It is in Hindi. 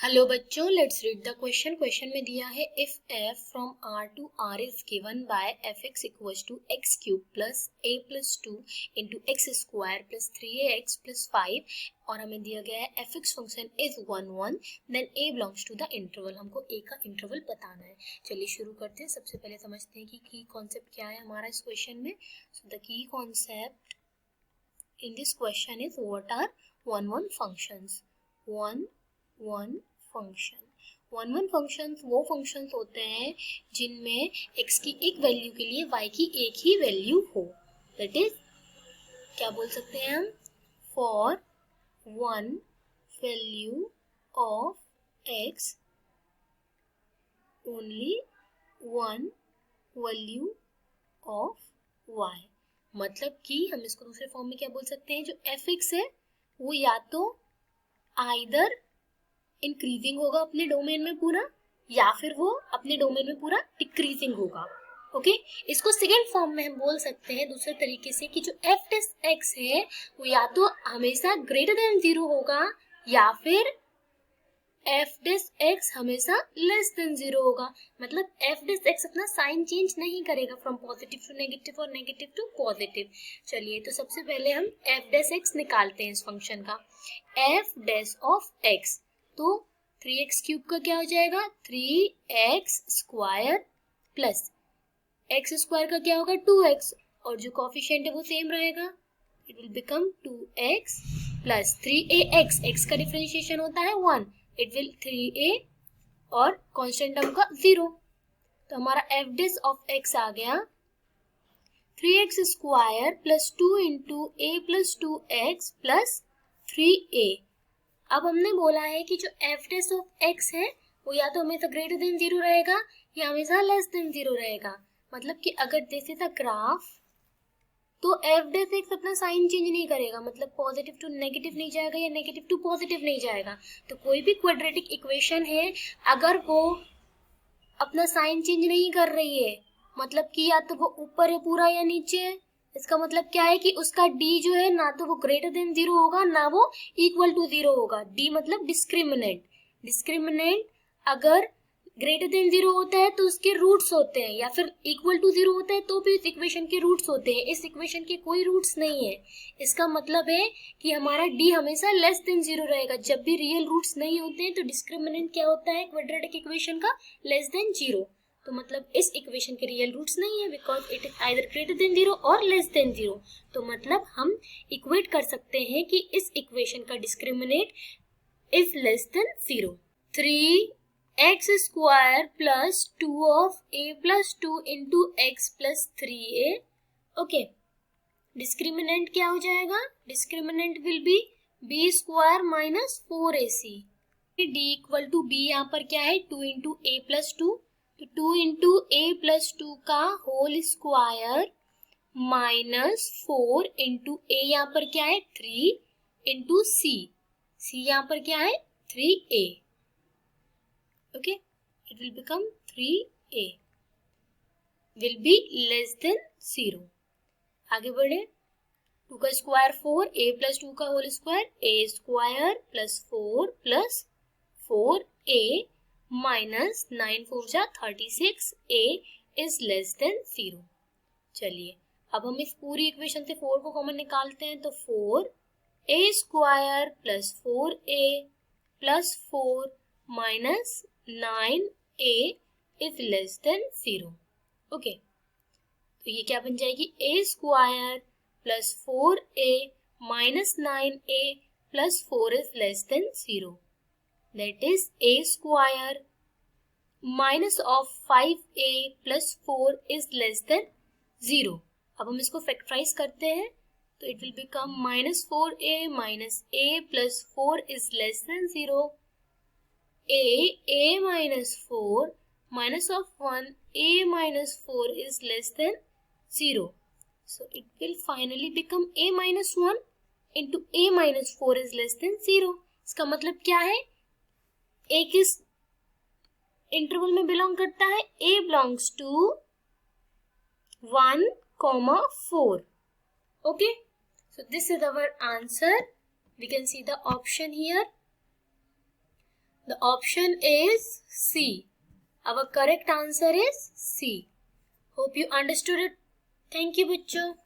हेलो बच्चों, let's read the question. Question में दिया है if f from r to r is given by fx equals to x cube plus a plus 2 into x square plus 3ax plus 5 और हमें दिया गया है fx function is 1 1 then a belongs to the interval. हमको a का इंटरवल बताना है। चलिए शुरू करते हैं। सबसे पहले समझते हैं कि की कॉन्सेप्ट क्या है हमारा इस क्वेश्चन में। So the key concept in this question is what are 1 1 functions. 1 1 functions वो फंक्शंस होते हैं जिनमें x की एक वैल्यू के लिए y की एक ही वैल्यू हो। दैट इज क्या बोल सकते हैं हम, for one value of x only one value of y। मतलब कि हम इसको दूसरे फॉर्म में क्या बोल सकते हैं, जो fx है वो या तो आइदर इंक्रीजिंग होगा अपने डोमेन में पूरा, या फिर वो अपने डोमेन में पूरा डिक्रीजिंग होगा। ओके, इसको सेकेंड फॉर्म में हम बोल सकते हैं दूसरे तरीके से कि जो एफ डेस एक्स है वो या तो हमेशा ग्रेटर देन 0 होगा या फिर एफ डेस एक्स हमेशा लेस देन 0 होगा। मतलब एफ डेस एक्स अपना साइन चेंज नहीं करेगा फ्रॉम पॉजिटिव टू नेगेटिव और नेगेटिव टू पॉजिटिव। चलिए तो सबसे पहले हम एफ डेस एक्स निकालते हैं इस फंक्शन का। एफ डेस ऑफ एक्स तो 3x क्यूब का क्या हो जाएगा, 3x square plus x square का क्या होगा 2x और जो कोफिशिएंट है वो सेम रहेगा, it will become 2x plus 3ax, x का डिफरेंशिएशन होता है 1, इट विल 3a और कांस्टेंट टर्म का 0। तो हमारा एफ डेस ऑफ x आ गया 3x square plus 2 into a plus 2x plus 3a। अब हमने बोला है कि जो एफ डेस ऑफ एक्स है वो या तो हमेशा ग्रेटर देन 0 रहेगा या हमेशा लेस देन 0 रहेगा। मतलब कि अगर दिस इज अ ग्राफ तो एफ डेस एक्स अपना साइन चेंज नहीं करेगा, मतलब पॉजिटिव टू नेगेटिव नहीं जाएगा या नेगेटिव टू पॉजिटिव नहीं जाएगा। तो कोई भी क्वाड्रेटिक इक्वेशन है अगर वो अपना साइन चेंज नहीं कर रही है, मतलब कि या तो वो ऊपर है पूरा या नीचे है, इसका मतलब क्या है कि उसका d जो है ना तो वो ग्रेटर देन 0 होगा ना वो इक्वल टू 0 होगा। d मतलब डिस्क्रिमिनेंट। डिस्क्रिमिनेंट अगर ग्रेटर देन 0 होता है तो उसके रूट्स होते हैं, या फिर इक्वल टू 0 होता है तो भी इस इक्वेशन के रूट्स होते हैं। इस इक्वेशन के कोई रूट्स नहीं है। इसका मतलब है कि हमारा d हमेशा लेस देन 0 रहेगा। जब भी रियल रूट्स नहीं होते हैं तो डिस्क्रिमिनेंट क्या होता है क्वाड्रेटिक इक्वेशन का, लेस देन 0। तो मतलब इस इक्वेशन के रियल रूट्स नहीं है because it is either greater than 0 और लेस देन 0। तो मतलब हम इक्वेट कर सकते हैं कि इस इक्वेशन का discriminant is less than 0। 3x square plus 2 of a plus 2 into x plus 3a। Okay, discriminant क्या हो जाएगा, discriminant will be b square minus 4ac। d equal to b यहाँ पर क्या है 2 इंटू a प्लस 2, तो 2 इंटू ए प्लस 2 का होल स्क्वायर माइनस 4 इंटू ए यहाँ पर क्या है 3 इंटू सी, सी यहाँ पर क्या है 3a। Okay, it will become 3a will be less than 0। आगे बढ़े, 2 का स्क्वायर 4, a प्लस 2 का whole square a square plus 4 plus 4a minus 9 4 जा 36, a इज लेस देन 0। चलिए अब हम इस पूरी इक्वेशन से 4 को कॉमन निकालते हैं तो 4a square plus 4a plus 4 minus 9a is less than 0। Okay, तो ये क्या बन जाएगी a square plus 4a minus 9a plus 4 is less than 0। That is a square minus of 5a plus 4 is less than 0। अब हम इसको फैक्टराइज करते हैं तो it will become minus 4a minus a plus 4 is less than 0। a minus 4 minus of 1 a minus 4 is less than 0। So it will finally become a minus 1 into a minus 4 is less than 0। इसका मतलब क्या है, ए किस इंटरवल में बिलोंग करता है, A belongs to 1, 4। Okay, so this is our answer. We can see the option here. The option is C. Our correct answer is C. Hope you understood it. Thank you, बच्चों.